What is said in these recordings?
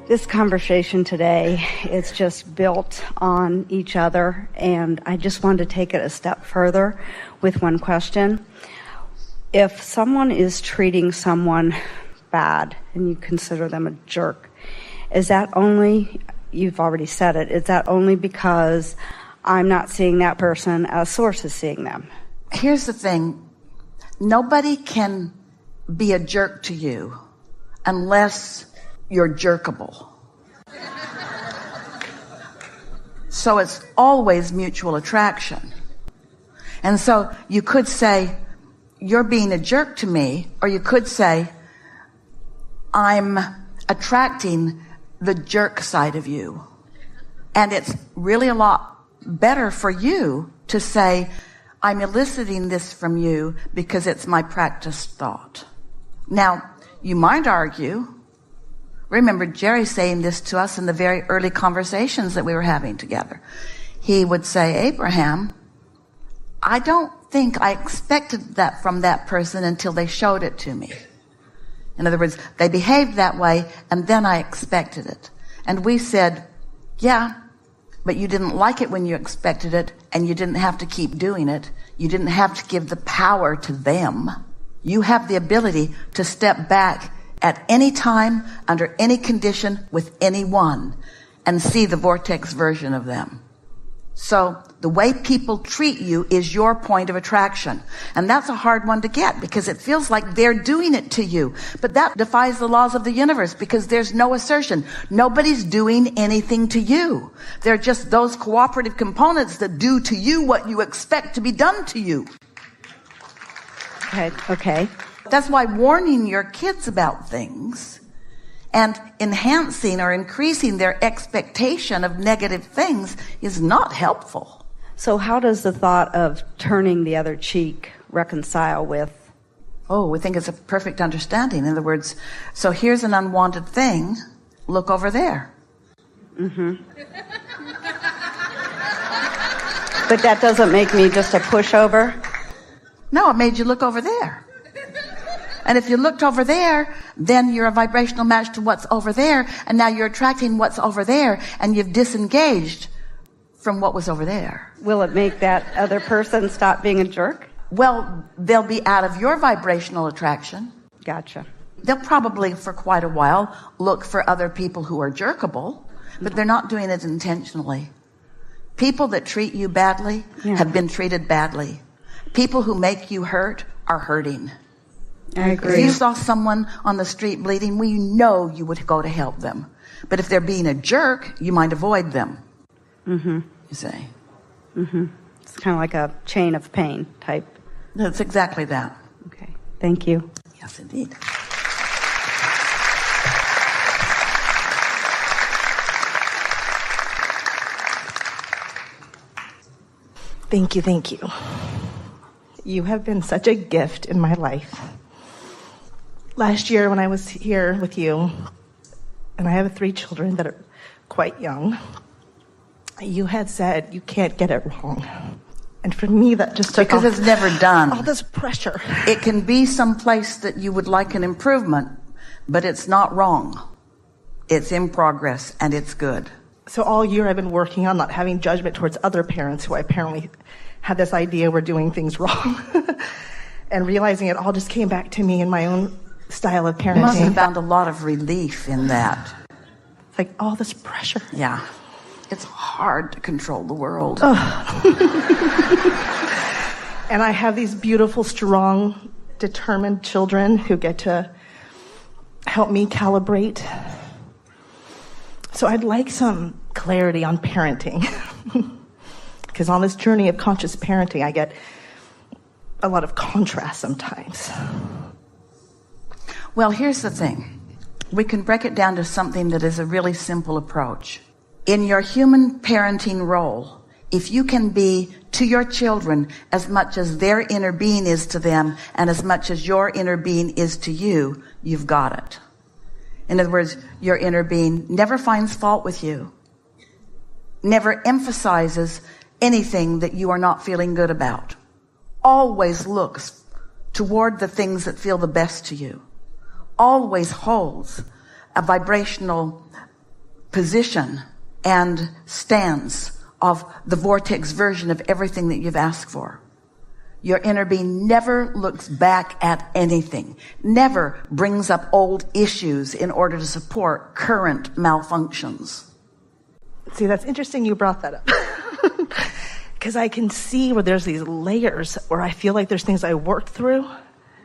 This conversation today is just built on each other, and I just wanted to take it a step further with one question. If someone is treating someone bad and you consider them a jerk, is that only, you've already said it, is that only because I'm not seeing that person as Source is seeing them? Here's the thing. Nobody can be a jerk to you unless you're jerkable. So it's always mutual attraction. And so you could say, you're being a jerk to me, or you could say, I'm attracting the jerk side of you. And it's really a lot better for you to say, I'm eliciting this from you because it's my practiced thought. Now, you might argue, remember Jerry saying this to us in the very early conversations that we were having together. He would say, Abraham, I don't think I expected that from that person until they showed it to me. In other words, they behaved that way and then I expected it. And we said, yeah, but you didn't like it when you expected it, and you didn't have to keep doing it. You didn't have to give the power to them. You have the ability to step back at any time, under any condition, with anyone, and see the vortex version of them. So the way people treat you is your point of attraction. And that's a hard one to get because it feels like they're doing it to you. But that defies the laws of the universe because there's no assertion. Nobody's doing anything to you. They're just those cooperative components that do to you what you expect to be done to you. Okay. That's why warning your kids about things and enhancing or increasing their expectation of negative things is not helpful. So how does the thought of turning the other cheek reconcile with? Oh, we think it's a perfect understanding. In other words, so here's an unwanted thing. Look over there. Mm-hmm. But that doesn't make me just a pushover? No, it made you look over there. And if you looked over there, then you're a vibrational match to what's over there, and now you're attracting what's over there, and you've disengaged from what was over there. Will it make that other person stop being a jerk? Well, they'll be out of your vibrational attraction. Gotcha. They'll probably, for quite a while, look for other people who are jerkable, but they're not doing it intentionally. People that treat you badly have been treated badly. People who make you hurt are hurting. I agree. If you saw someone on the street bleeding, we know you would go to help them. But if they're being a jerk, you might avoid them. Mm-hmm. You say. Mm-hmm. It's kind of like a chain of pain type. That's exactly that. Okay. Thank you. Yes, indeed. Thank you. You have been such a gift in my life. Last year when I was here with you, and I have 3 children that are quite young, you had said you can't get it wrong. And for me, that just took because it's never done. All this pressure. It can be some place that you would like an improvement, but it's not wrong. It's in progress, and it's good. So all year I've been working on not having judgment towards other parents who I apparently had this idea were doing things wrong. And realizing it all just came back to me in my own style of parenting. You must have found a lot of relief in that. It's like all this pressure. Yeah. It's hard to control the world. And I have these beautiful, strong, determined children who get to help me calibrate. So I'd like some clarity on parenting. Because on this journey of conscious parenting, I get a lot of contrast sometimes. Well, here's the thing. We can break it down to something that is a really simple approach. In your human parenting role, if you can be to your children as much as their inner being is to them and as much as your inner being is to you, you've got it. In other words, your inner being never finds fault with you, never emphasizes anything that you are not feeling good about, always looks toward the things that feel the best to you, always holds a vibrational position and stance of the vortex version of everything that you've asked for. Your inner being never looks back at anything, never brings up old issues in order to support current malfunctions. See, that's interesting you brought that up. Because I can see where there's these layers where I feel like there's things I worked through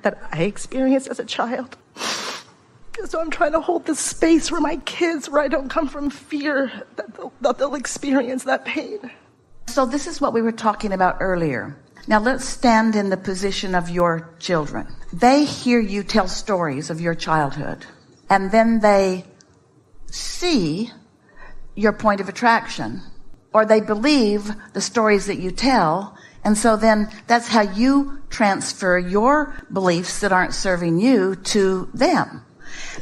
that I experienced as a child. So I'm trying to hold this space for my kids where I don't come from fear that they'll experience that pain. So this is what we were talking about earlier. Now let's stand in the position of your children. They hear you tell stories of your childhood, and then they see your point of attraction, or they believe the stories that you tell, and so then that's how you transfer your beliefs that aren't serving you to them.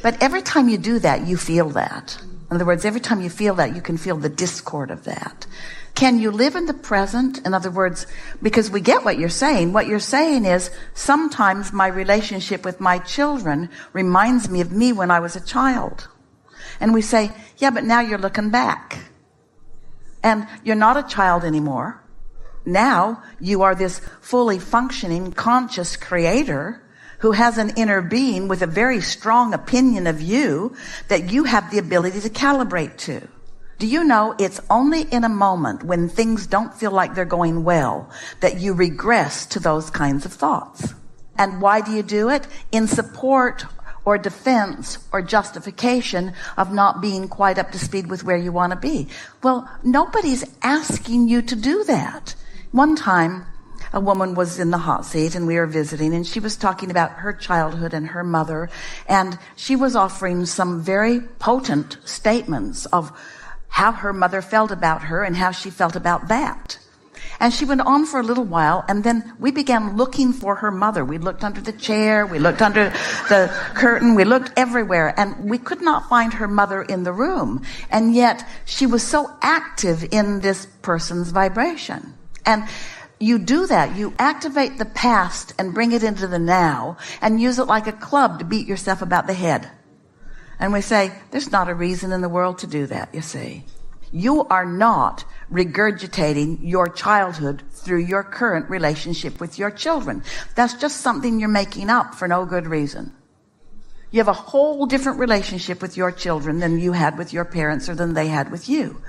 But every time you do that, you feel that. In other words, every time you feel that, you can feel the discord of that. Can you live in the present? In other words, because we get what you're saying. What you're saying is, sometimes my relationship with my children reminds me of me when I was a child. And we say, yeah, but now you're looking back. And you're not a child anymore. Now you are this fully functioning, conscious creator who has an inner being with a very strong opinion of you that you have the ability to calibrate to. Do you know it's only in a moment when things don't feel like they're going well that you regress to those kinds of thoughts? And why do you do it? In support or defense or justification of not being quite up to speed with where you want to be. Well, nobody's asking you to do that. One time, a woman was in the hot seat and we were visiting, and she was talking about her childhood and her mother, and she was offering some very potent statements of how her mother felt about her and how she felt about that. And she went on for a little while, and then we began looking for her mother. We looked under the chair, we looked under the curtain, we looked everywhere, and we could not find her mother in the room. And yet she was so active in this person's vibration. And you do that. You activate the past and bring it into the now and use it like a club to beat yourself about the head. And we say, there's not a reason in the world to do that, you see. You are not regurgitating your childhood through your current relationship with your children. That's just something you're making up for no good reason. You have a whole different relationship with your children than you had with your parents or than they had with you.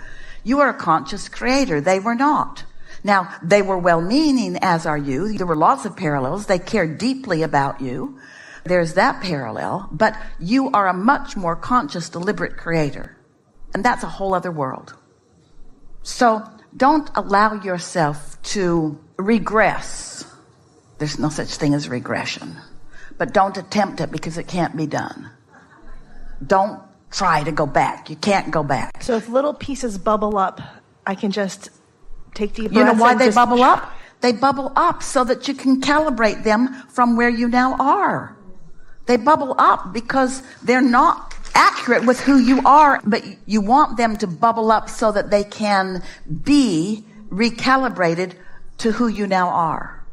You are a conscious creator. They were not. Now, they were well-meaning, as are you. There were lots of parallels. They cared deeply about you. There's that parallel. But you are a much more conscious, deliberate creator. And that's a whole other world. So don't allow yourself to regress. There's no such thing as regression. But don't attempt it because it can't be done. Don't try to go back. You can't go back. So if little pieces bubble up, I can just take deep breaths. You know why they bubble up? They bubble up so that you can calibrate them from where you now are. They bubble up because they're not accurate with who you are, but you want them to bubble up so that they can be recalibrated to who you now are.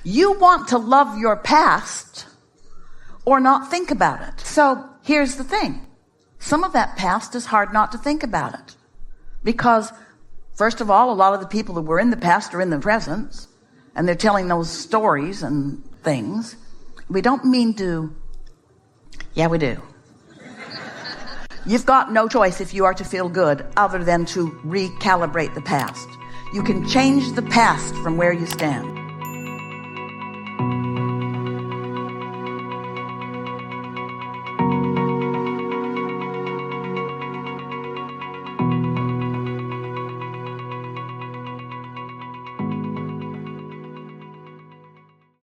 You want to love your past or not think about it. So here's the thing. Some of that past is hard not to think about it. Because, first of all, a lot of the people that were in the past are in the present, and they're telling those stories and things. We don't mean to... Yeah, we do. You've got no choice if you are to feel good other than to recalibrate the past. You can change the past from where you stand.